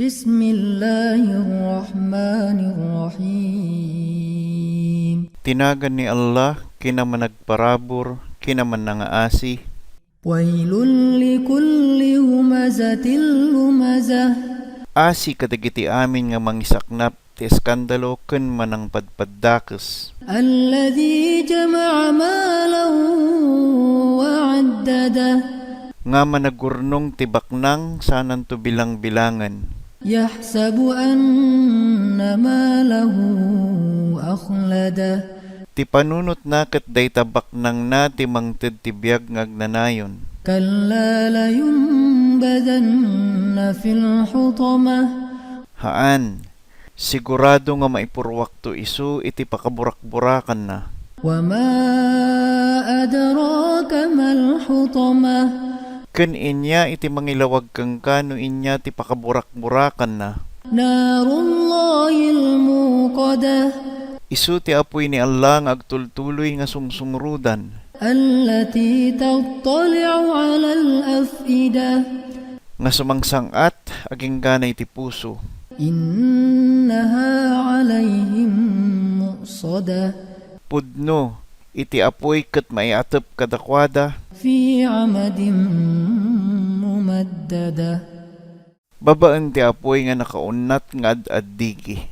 Bismillahirrahmanirrahim. Tinagan ni Allah, kinaman nagparabor, kinaman nangaasi. Wailul likulli humazatil lumazah. Asi kadagiti amin nga mangisaknap, ti eskandalo ken manang padpaddakes. Alladhi jama'a malahu wa'addadah. Nga managurnong ti baknang sanan to bilang-bilangan. Yahsabu anna malahu akhladah. Ti panunot na ket day tabak nang na ti mangted ti biag ngagnanayon. Kalla layumbadanna fil hutamah. Haan, sigurado nga maipurwak to isu iti pakaburak-burakan na. Wa ma adraka mal hutamah. Ken inya iti mangilawag kang kano inya ti pakaburak-burakan na. Narullahil muqadah. Isu ti apoy ni Allah nga agtultuloy nga sumsumrudan. Allati tattali'u 'alal af'idah. Nga sumangsangat aging ganay ti puso. Innaha 'alayhim mu'sadah. Pudno iti apoy ket maiatep kadakwada. Fi 'amadin mumaddadah. Babaan ti apoy nga nakaunnat nga ad-addigi.